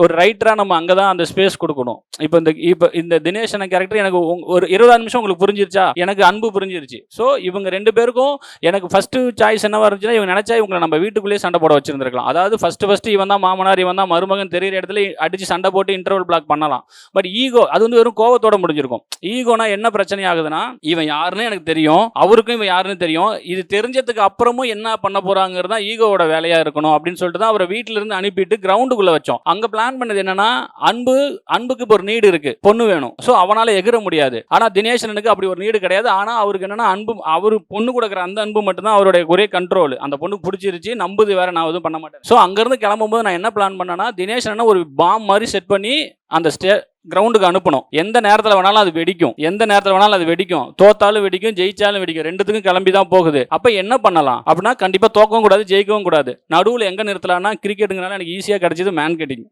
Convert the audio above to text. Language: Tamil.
ஒரு ரைட்டரா நம்ம அங்கதான் அந்த ஸ்பேஸ் கொடுக்கணும். இப்போ இந்த தினேஷ் கேரக்டர் எனக்கு ஒரு 20 நிமிஷம் உங்களுக்கு புரிஞ்சிருச்சா, எனக்கு அன்பு புரிஞ்சிருச்சு. ஸோ இவங்க 2 பேருக்கும் எனக்கு ஃபர்ஸ்ட் சாய்ஸ் என்னவா இருந்துச்சுன்னா, இவங்க நினைச்சா இவங்களை நம்ம வீட்டுக்குள்ளேயே சண்டை போட வச்சிருந்திருக்கலாம். அதாவது ஃபர்ஸ்ட் இவன் தான் மாமனார், இவன் தான் மருமகன் தெரியிற இடத்துல அடிச்சு சண்டை போட்டு இன்டர்வல் பிளாக் பண்ணலாம். பட் ஈகோ அது வந்து வெறும் கோவத்தோட முடிஞ்சிருக்கும். ஈகோனா என்ன பிரச்சனை ஆகுதுன்னா, இவன் யாருன்னு எனக்கு தெரியும், அவருக்கும் இவன் யாருன்னு தெரியும், இது தெரிஞ்சதுக்கு அப்புறமும் என்ன பண்ண போறாங்கிறது தான் ஈகோவோட வேலையா இருக்கணும் அப்படின்னு சொல்லிட்டு தான் அவரை வீட்டில இருந்து அனுப்பிட்டு கிரவுண்டுக்குள்ள வச்சோம். அங்க பிளான் பண்ணது என்னன்னா, அன்புக்கு ஒரு நீடு இருக்கு, பொண்ணு வேணும். ஸோ அவனால எகிற முடியாது. ஆனா தினேஷனுக்கு அப்படி ஒரு நீடு கிடையாது. ஆனா அவருக்கு என்னன்னா, அன்பு, அவரு பொண்ணு கொடுக்குற அந்த அன்பு மட்டும் தான் அவருடைய ஒரே கண்ட்ரோல். அந்த பொண்ணுக்கு பிடிச்சிருச்சு, நம்புது, வேற நான் எதுவும் பண்ண மாட்டேன். ஸோ அங்கிருந்து கிளம்பும்போது நான் என்ன பிளான் பண்ணேன்னா, தினேஷ் ஒரு பாம் மாதிரி செட் பண்ணி அந்த கிரவுண்டுக்கு அனுப்பணும். எந்த நேரத்தில் வேணாலும் அது வெடிக்கும். தோத்தாலும் வெடிக்கும், ஜெயிச்சாலும் வெடிக்கும். ரெண்டுத்துக்கும் கிளம்பி தான் போகுது. அப்ப என்ன பண்ணலாம் அப்படின்னா, கண்டிப்பா தோக்கவும் கூடாது, ஜெயிக்கவும் கூடாது. நடுவில் எங்க நிறுத்தலாம்னா, கிரிக்கெட்டுங்கனால எனக்கு ஈஸியா கிடைச்சது மேன் கட்டிங்.